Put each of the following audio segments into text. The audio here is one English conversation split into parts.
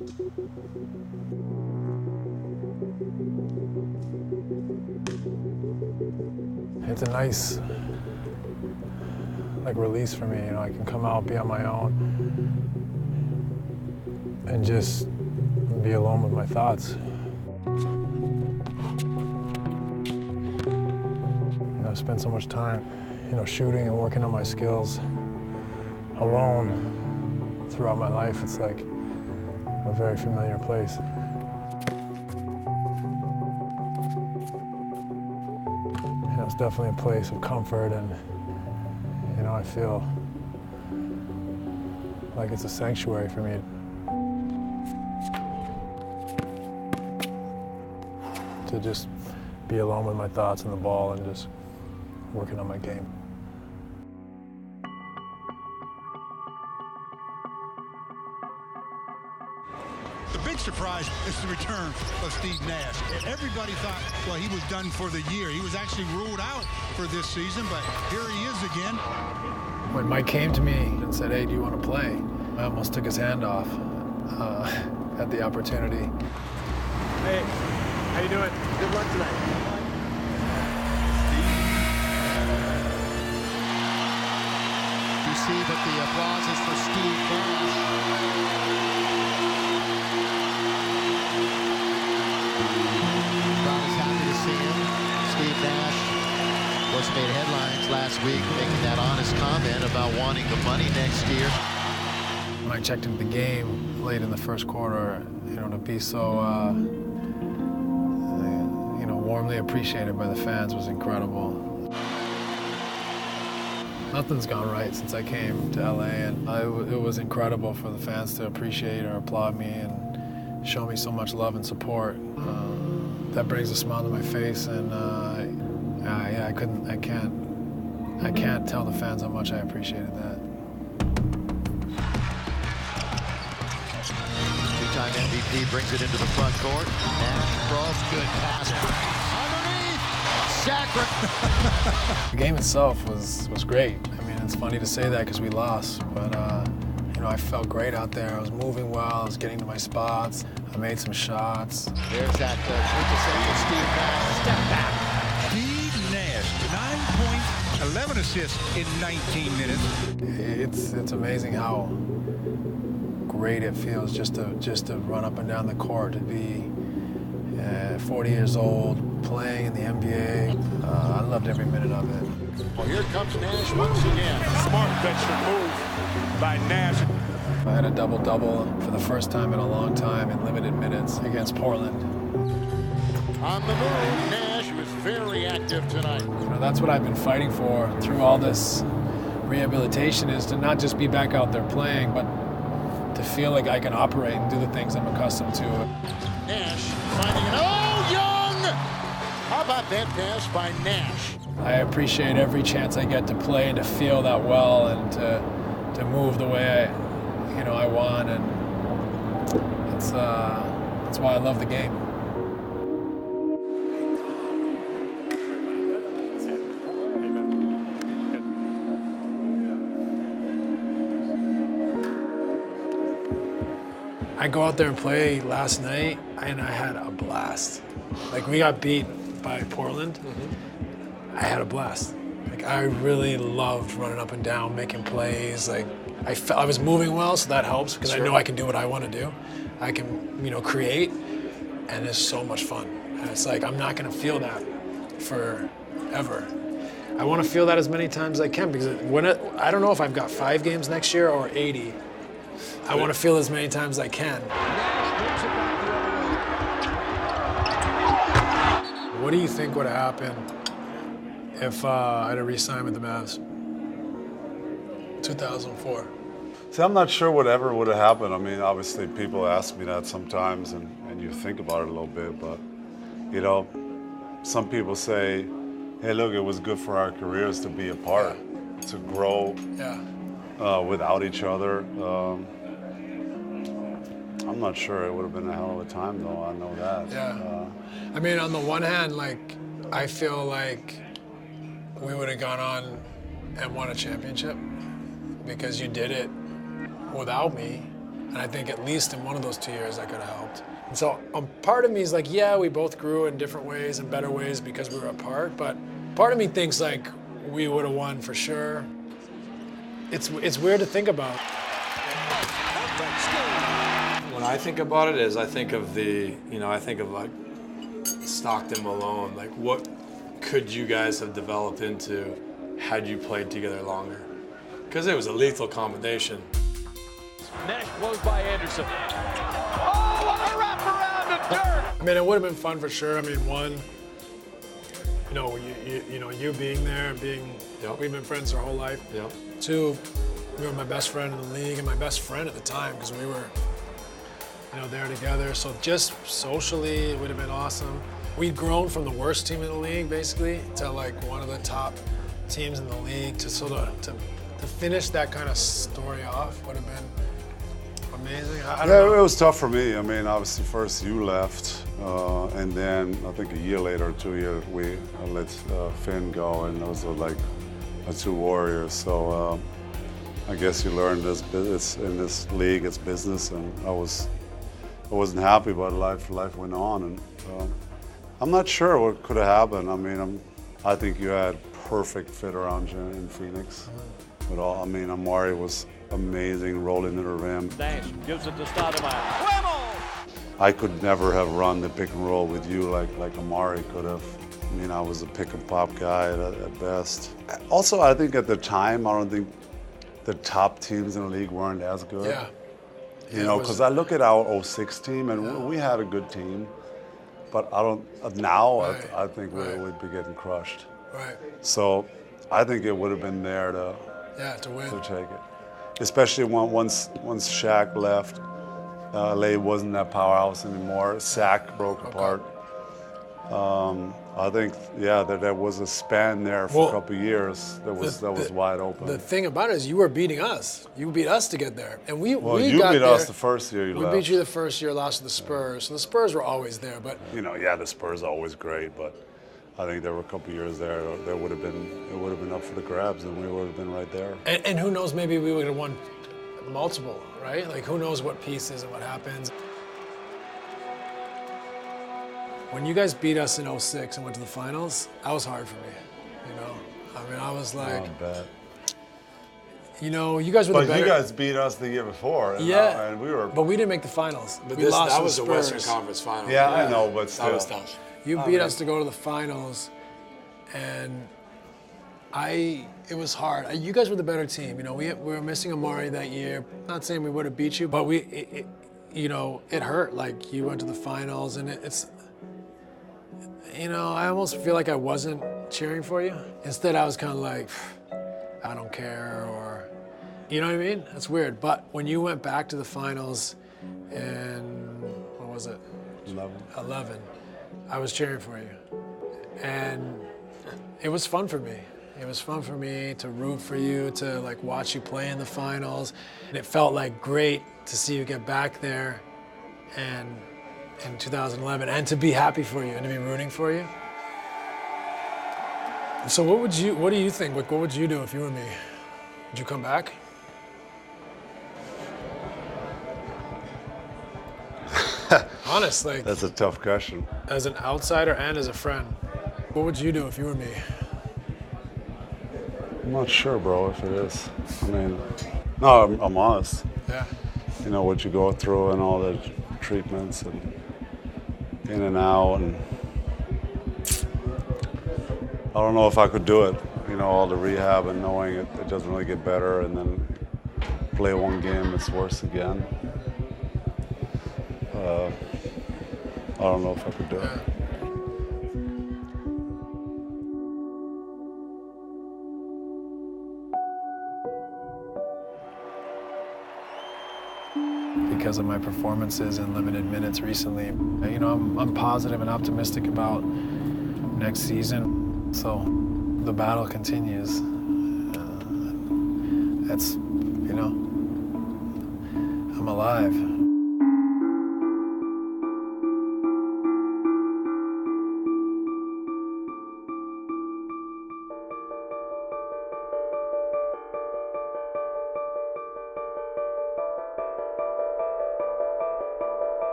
It's a nice, release for me. You know, I can come out, be on my own, and just be alone with my thoughts. You know, I've spent so much time, shooting and working on my skills alone throughout my life. It's like a very familiar place. It's definitely a place of comfort, and I feel like it's a sanctuary for me. To just be alone with my thoughts and the ball and just working on my game. The big surprise is the return of Steve Nash. Everybody thought, well, he was done for the year. He was actually ruled out for this season, but here he is again. When Mike came to me and said, "Hey, do you want to play?" I almost took his hand off at the opportunity. Hey, how you doing? Good luck tonight. You see that the applause is for Steve Nash. Crowd is happy to see him. Steve Nash was made headlines last week, making that honest comment about wanting the money next year. When I checked into the game late in the first quarter, to be so, warmly appreciated by the fans was incredible. Nothing's gone right since I came to LA, and it was incredible for the fans to appreciate or applaud me and show me so much love and support. That brings a smile to my face, and I can't tell the fans how much I appreciated that. Two-time MVP brings it into the front court. Nash throws, good pass. Underneath, Sacred. The game itself was great. I mean, it's funny to say that because we lost, but I felt great out there. I was moving well, I was getting to my spots, I made some shots. There's that quintessential Steve Nash step back. Steve Nash, 9 points, 11 assists in 19 minutes. It's amazing how great it feels just to run up and down the court, to be 40 years old, playing in the NBA. I loved every minute of it. Well, here comes Nash once again. Smart veteran move by Nash. I had a double-double for the first time in a long time in limited minutes against Portland. On the move, Nash was very active tonight. That's what I've been fighting for through all this rehabilitation, is to not just be back out there playing, but to feel like I can operate and do the things I'm accustomed to. Nash finding it. Oh, Young! How about that pass by Nash? I appreciate every chance I get to play and to feel that well and to move the way I want, and that's why I love the game. I go out there and play last night, and I had a blast. We got beat by Portland. I had a blast. I really loved running up and down, making plays. I was moving well, so that helps because I know I can do what I want to do. I can, create, and it's so much fun. And it's I'm not going to feel that forever. I want to feel that as many times as I can, because I don't know if I've got 5 games next year or 80. I want to feel as many times as I can. What do you think would have happened if I had re-signed with the Mavs? 2004. See, I'm not sure whatever would have happened. I mean, obviously people ask me that sometimes, and you think about it a little bit, but, some people say, hey, look, it was good for our careers to be apart, to grow without each other. I'm not sure. It would have been a hell of a time, though. I know that. Yeah. I mean, on the one hand, I feel like we would have gone on and won a championship because you did it without me. And I think at least in one of those 2 years I could have helped. And so part of me is like, yeah, we both grew in different ways and better ways because we were apart, but part of me thinks like we would have won for sure. It's weird to think about. When I think about it, I think of like Stockton, Malone. Like, what could you guys have developed into had you played together longer? Because it was a lethal combination. Nash blows by Anderson. Oh, what a wraparound to Dirk! I mean, it would have been fun for sure. I mean, one, you being there and being, we've been friends our whole life. Yep. Two, you were my best friend in the league and my best friend at the time because we were, there together. So just socially, it would have been awesome. We'd grown from the worst team in the league, basically, to like one of the top teams in the league. To sort of to finish that kind of story off would have been amazing. I don't know. It was tough for me. I mean, obviously, first you left, and then I think a year later, 2 years, we let Finn go, and those were like our two warriors. So I guess you learn this business in this league, it's business, and I wasn't happy, but life went on, and I'm not sure what could have happened. I mean, I think you had perfect fit around you in Phoenix. But Amari was amazing, rolling to the rim. Nash gives it to Stoudemire. I could never have run the pick and roll with you like Amari could have. I mean, I was a pick and pop guy at best. Also, I think at the time, I don't think the top teams in the league weren't as good. Yeah. Because I look at our 06 team, and we had a good team. But I think we'd be getting crushed. Right. So I think it would have been there to win. to take it. Especially once Shaq left, LA wasn't that powerhouse anymore. Sac broke apart. I think there was a span there for a couple of years that was wide open. The thing about it is you were beating us. You beat us to get there, and we you got beat there. us the first year you left. We beat you the first year, lost to the Spurs. So the Spurs were always there, but the Spurs are always great, but I think there were a couple of years there that it would have been up for the grabs, and we would have been right there. And who knows, maybe we would have won multiple, right? Like who knows what pieces and what happens. When you guys beat us in 06 and went to the finals, that was hard for me, I mean, I was like, you guys were the better. But you guys beat us the year before. And we were. But we didn't make the finals. But we lost that to was the the Spurs. Western Conference Final. Yeah, I know, but still. That was tough. You beat us to go to the finals, and it was hard. You guys were the better team. We were missing Amari that year. Not saying we would have beat you, but it hurt. Like you went to the finals, and it's. I almost feel like I wasn't cheering for you. Instead, I was kind of like, I don't care, or, you know what I mean? That's weird. But when you went back to the finals in, what was it? 11. I was cheering for you. And it was fun for me. It was fun for me to root for you, to like watch you play in the finals. And it felt like great to see you get back there and in 2011, and to be happy for you and to be rooting for you. So what do you think? Like, what would you do if you were me? Would you come back? Honest, like. That's a tough question. As an outsider and as a friend, what would you do if you were me? I'm not sure, bro, if it is. I mean, no, I'm honest. Yeah. What you go through and all the treatments and in and out, and I don't know if I could do it. All the rehab and knowing it doesn't really get better, and then play one game, it's worse again. I don't know if I could do it. Because of my performances in limited minutes recently, I'm positive and optimistic about next season. So the battle continues. I'm alive.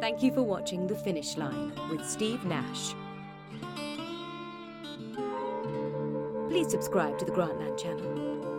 Thank you for watching The Finish Line with Steve Nash. Please subscribe to the Grantland channel.